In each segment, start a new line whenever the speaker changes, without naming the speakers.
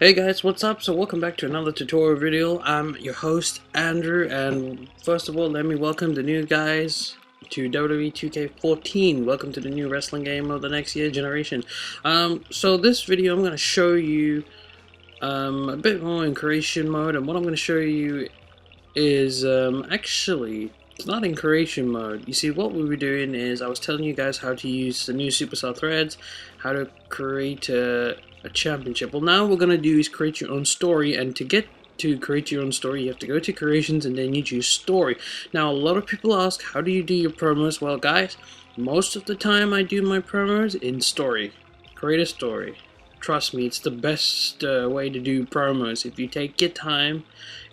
Hey guys, what's up? So welcome back to another tutorial video. I'm your host Andrew, and first of all let me welcome the new guys to WWE 2K14. Welcome to the new wrestling game of the next year generation. So this video I'm going to show you a bit more in creation mode, and what I'm going to show you is actually it's not in creation mode. You see, what we were doing is I was telling you guys how to use the new superstar threads, how to create a championship. Well, now what we're gonna do is create your own story, and to get to create your own story you have to go to creations and then you choose story. Now a lot of people ask, how do you do your promos? Well guys, most of the time I do my promos in story. Create a story. Trust me, it's the best way to do promos. If you take your time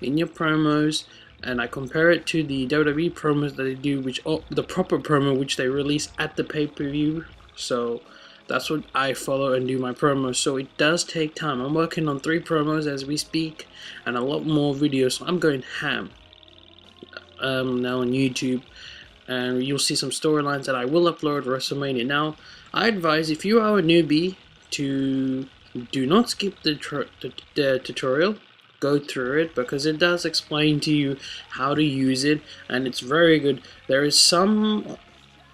in your promos, and I compare it to the WWE promos that they do, which the proper promo which they release at the pay-per-view. So that's what I follow and do my promos. So it does take time. I'm working on 3 promos as we speak and a lot more videos. So I'm going ham now on YouTube, and you'll see some storylines that I will upload WrestleMania. Now I advise, if you are a newbie, to do not skip the tutorial. Go through it, because it does explain to you how to use it, and it's very good. There is some,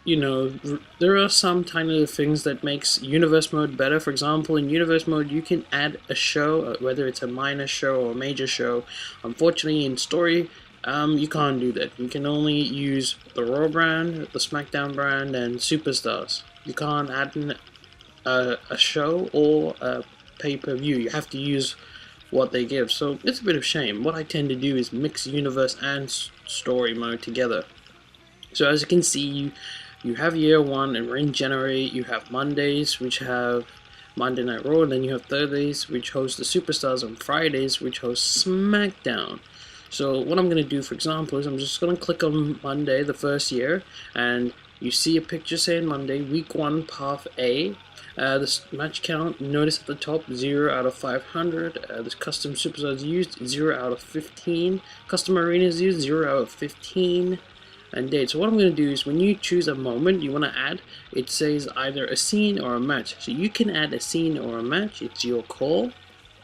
there are some tiny little things that makes universe mode better. For example, in universe mode you can add a show, whether it's a minor show or a major show. Unfortunately in story you can't do that. You can only use the Raw brand, the SmackDown brand, and superstars. You can't add a show or a pay-per-view. You have to use what they give, so it's a bit of shame. What I tend to do is mix universe and story mode together. So as you can see, you have year 1, and we're in January. You have Mondays, which have Monday Night Raw, and then you have Thursdays, which host the superstars, and Fridays, which host SmackDown. So what I'm going to do, for example, is I'm just going to click on Monday, the first year, and you see a picture saying Monday, week 1, path A. This match count, notice at the top, 0 out of 500. This custom superstars used, 0 out of 15. Custom arenas used, 0 out of 15. And date. So what I'm going to do is, when you choose a moment you want to add, it says either a scene or a match. So you can add a scene or a match, it's your call.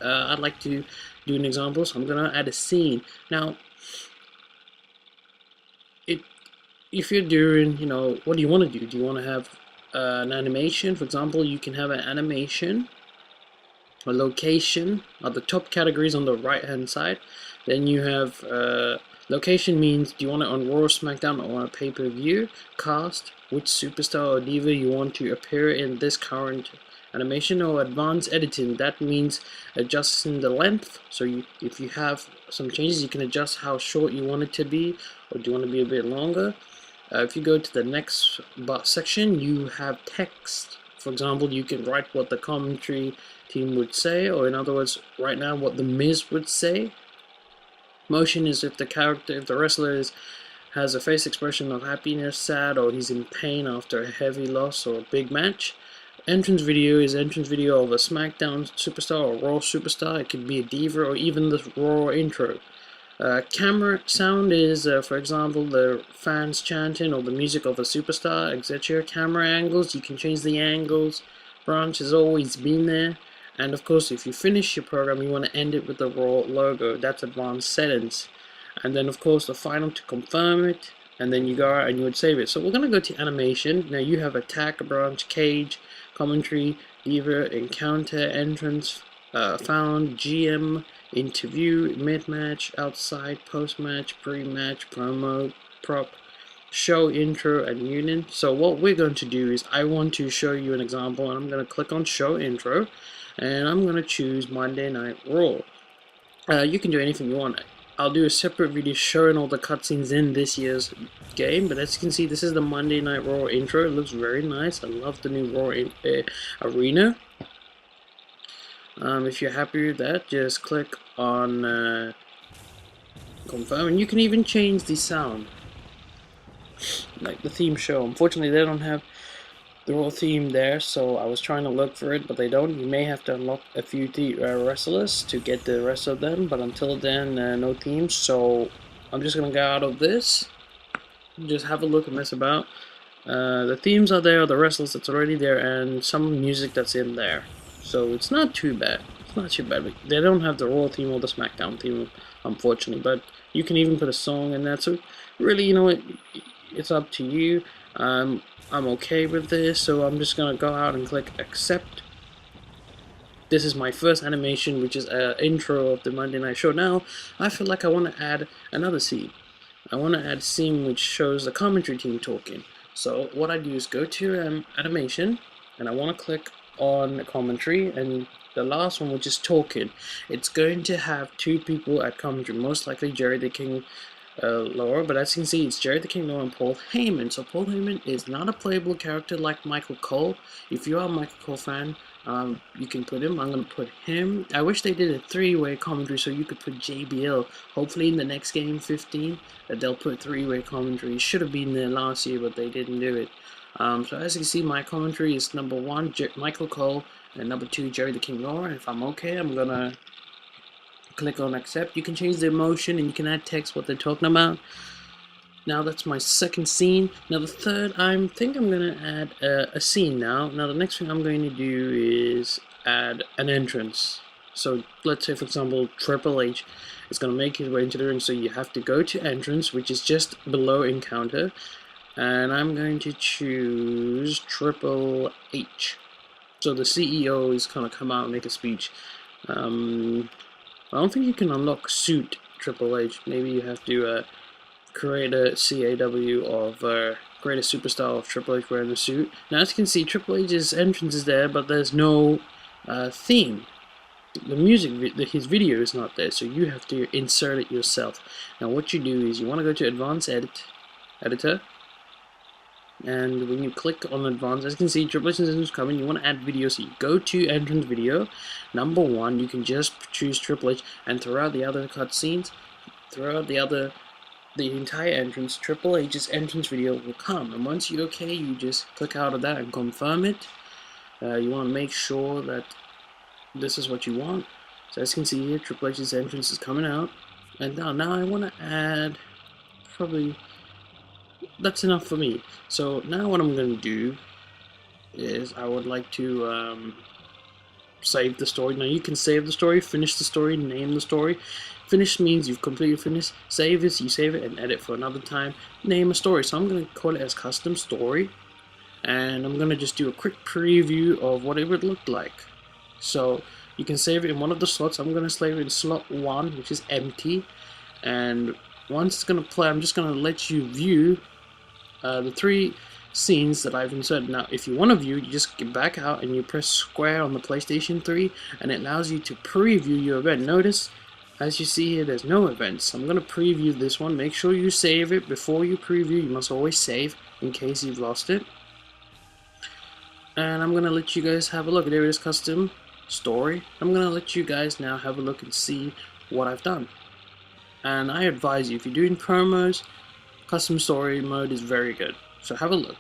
I'd like to do an example, so I'm going to add a scene. Now, if you're doing, what do you want to do? Do you want to have an animation? For example, you can have an animation, a location are the top categories on the right hand side. Then you have location means, do you want it on Raw, SmackDown, or on a pay-per-view? Cast, which superstar or diva you want to appear in this current animation. Or advanced editing, that means adjusting the length. So if you have some changes, you can adjust how short you want it to be, or do you want to be a bit longer. If you go to the next section, you have text. For example, you can write what the commentary team would say, or in other words, right now, what the Miz would say. Motion is if the wrestler has a face expression of happiness, sad, or he's in pain after a heavy loss or a big match. Entrance video is entrance video of a SmackDown superstar or Raw superstar. It could be a diva or even the Raw intro. Camera sound is, for example, the fans chanting or the music of a superstar, etc. Camera angles, you can change the angles. Branch has always been there. And of course, if you finish your program, you want to end it with the Raw logo. That's advanced settings. And then of course the final to confirm it, and then you go out and you would save it. So we're going to go to animation. Now you have attack, branch, cage, commentary, diva, encounter, entrance, found, GM, interview, mid-match, outside, post-match, pre-match, promo, prop, show, intro, and union. So what we're going to do is, I want to show you an example, and I'm going to click on show intro, and I'm going to choose Monday Night Raw. You can do anything you want. I'll do a separate video showing all the cutscenes in this year's game, but as you can see, this is the Monday Night Raw intro. It looks very nice. I love the new Raw arena. If you're happy with that, just click on confirm, and you can even change the sound, like the theme show. Unfortunately, they don't have the Raw theme there, so I was trying to look for it, but they don't. You may have to unlock a few wrestlers to get the rest of them, but until then, no themes. So I'm just gonna go out of this, just have a look and mess about. The themes are there, the wrestlers that's already there, and some music that's in there. So it's not too bad. it's not too bad. They don't have the Raw theme or the SmackDown theme, unfortunately, but you can even put a song in that. So really, you know what, it's up to you. I'm okay with this, so I'm just gonna go out and click accept. This is my first animation, which is an intro of the Monday Night Show. Now, I feel like I want to add another scene. I want to add a scene which shows the commentary team talking. So what I do is go to animation, and I want to click on commentary, and the last one, which is talking, it's going to have two people at commentary, most likely Jerry the King Laura, but as you can see, it's Jerry the King Laura and Paul Heyman. So Paul Heyman is not a playable character like Michael Cole. If you are a Michael Cole fan, you can put him. I'm going to put him. I wish they did a three-way commentary so you could put JBL. Hopefully in the next game, 15, that they'll put three-way commentary. It should have been there last year, but they didn't do it. So as you can see, my commentary is number 1, Michael Cole, and number 2, Jerry the King Laura. If I'm okay, I'm going to click on accept. You can change the emotion and you can add text what they're talking about. Now that's my second scene. Now the third, I think I'm going to add a scene now. Now the next thing I'm going to do is add an entrance. So let's say, for example, Triple H is going to make his way into the ring, so you have to go to entrance, which is just below encounter. And I'm going to choose Triple H. So the CEO is going to come out and make a speech. I don't think you can unlock suit Triple H. Maybe you have to create a CAW of create a superstar of Triple H wearing a suit. Now as you can see, Triple H's entrance is there, but there's no theme. The music, his video is not there, so you have to insert it yourself. Now what you do is you want to go to Advanced Editor, and when you click on Advanced, as you can see, Triple H's entrance is coming. You want to add video, so you go to Entrance Video. Number 1, you can just choose Triple H, and throughout the other cutscenes, throughout the entire entrance, Triple H's entrance video will come. And once you're okay, you just click out of that and confirm it. You want to make sure that this is what you want. So as you can see here, Triple H's entrance is coming out. And now I want to add, probably, that's enough for me. So now what I'm going to do is I would like to save the story. Now you can save the story, finish the story, name the story. Finish means you've completely finished. Save is you save it and edit for another time. Name a story. So I'm going to call it as custom story. And I'm going to just do a quick preview of what it would look like. So you can save it in one of the slots. I'm going to save it in slot 1, which is empty. And once it's going to play, I'm just going to let you view the 3 scenes that I've inserted. Now if you want to view, you just get back out and you press square on the PlayStation 3 and it allows you to preview your event. Notice, as you see here, there's no events. I'm going to preview this one. Make sure you save it before you preview. You must always save in case you've lost it. And I'm going to let you guys have a look. There it is, custom story. I'm going to let you guys now have a look and see what I've done. And I advise you, if you're doing promos, custom story mode is very good. So have a look.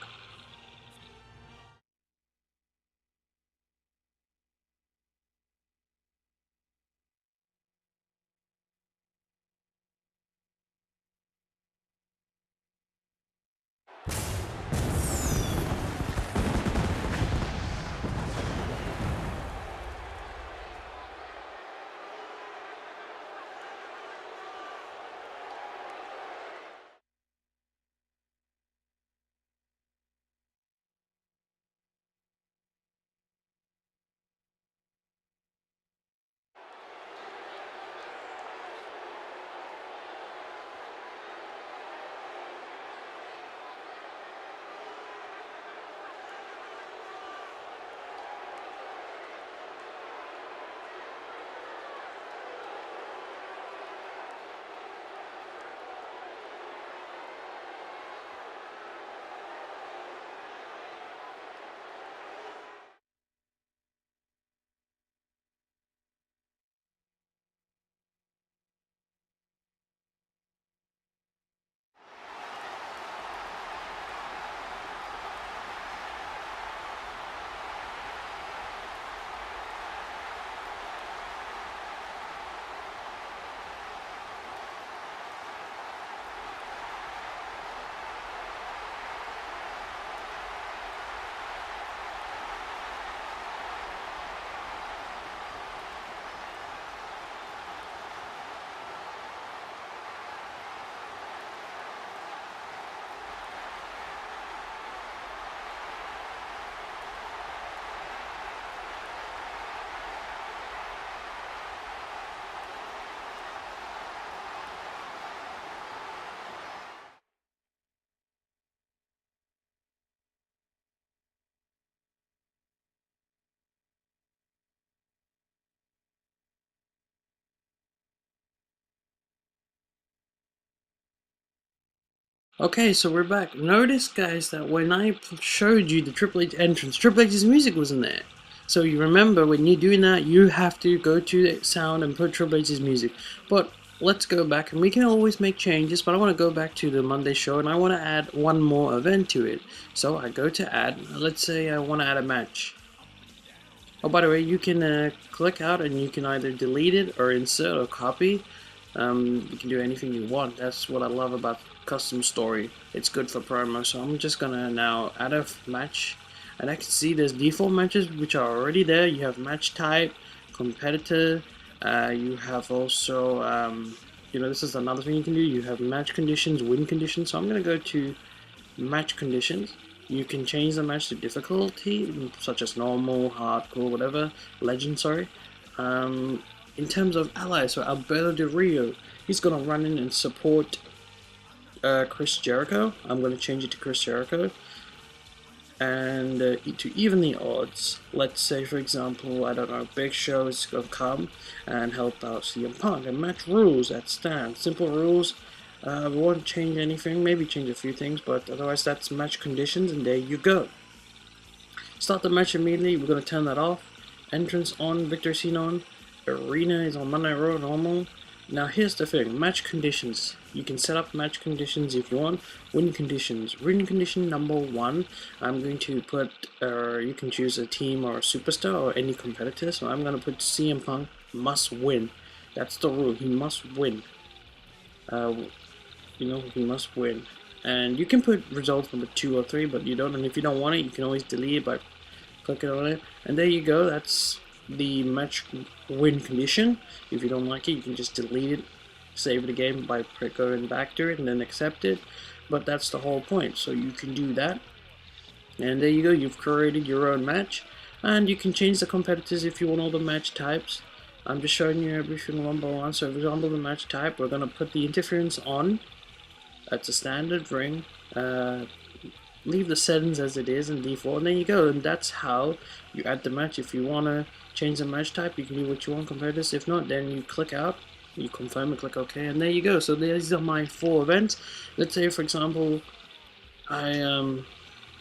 Okay, so we're back. Notice, guys, that when I showed you the Triple H entrance, Triple H's music wasn't there. So you remember, when you're doing that, you have to go to the sound and put Triple H's music. But let's go back, and we can always make changes, but I want to go back to the Monday show, and I want to add one more event to it. So I go to add, let's say I want to add a match. Oh, by the way, you can click out, and you can either delete it or insert or copy. You can do anything you want. That's what I love about custom story. It's good for promo. So I'm just gonna now add a match, and I can see there's default matches which are already there. You have match type, competitor. You have also, this is another thing you can do. You have match conditions, win conditions. So I'm gonna go to match conditions. You can change the match to difficulty, such as normal, hardcore, whatever, legend. Sorry. In terms of allies, so Alberto Del Rio, he's going to run in and support Chris Jericho. I'm going to change it to Chris Jericho. And to even the odds, let's say, for example, I don't know, Big Show is going to come and help out CM Punk. And match rules that stand. Simple rules. We won't change anything, maybe change a few things, but otherwise that's match conditions, and there you go. Start the match immediately. We're going to turn that off. Entrance on, victory scene on. Arena is on Monday Raw normal. Now here's the thing, match conditions. You can set up match conditions if you want. Win conditions. Win condition number 1. I'm going to put, you can choose a team or a superstar or any competitor. So I'm going to put CM Punk must win. That's the rule. He must win. He must win. And you can put results number 2 or 3, but you don't. And if you don't want it, you can always delete it by clicking on it. And there you go. That's the match win condition. If you don't like it, you can just delete it, save the game by going back to it, and then accept it. But that's the whole point. So you can do that, and there you go. You've created your own match, and you can change the competitors if you want all the match types. I'm just showing you everything one by one. So for example, the match type, we're gonna put the interference on. That's a standard ring. Leave the settings as it is in default, and there you go. And that's how you add the match. If you want to change the match type, you can do what you want compared to this. If not, then you click out, you confirm and click OK, and there you go. So these are my 4 events. Let's say, for example, I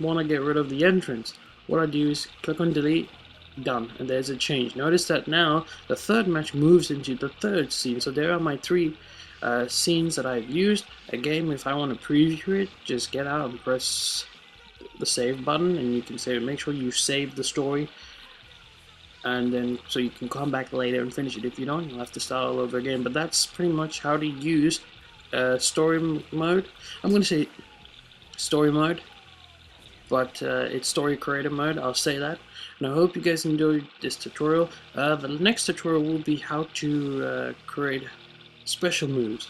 want to get rid of the entrance. What I do is click on delete, done, and there's a change. Notice that now the 3rd match moves into the 3rd scene. So there are my 3 scenes that I've used. Again, if I want to preview it, just get out and press the save button, and you can save it. Make sure you save the story, and then so you can come back later and finish it. If you don't, you'll have to start all over again. But that's pretty much how to use story mode. I'm going to say story mode, but it's story creator mode. I'll say that. And I hope you guys enjoyed this tutorial. The next tutorial will be how to create special moves.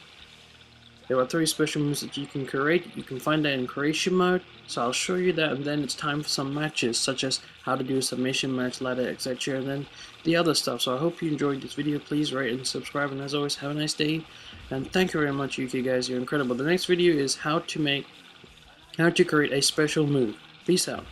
There are 3 special moves that you can create. You can find that in creation mode, so I'll show you that, and then it's time for some matches, such as how to do a submission match, ladder, etc., and then the other stuff. So I hope you enjoyed this video. Please rate and subscribe, and as always, have a nice day, and thank you very much, you guys. You're incredible. The next video is how to create a special move. Peace out.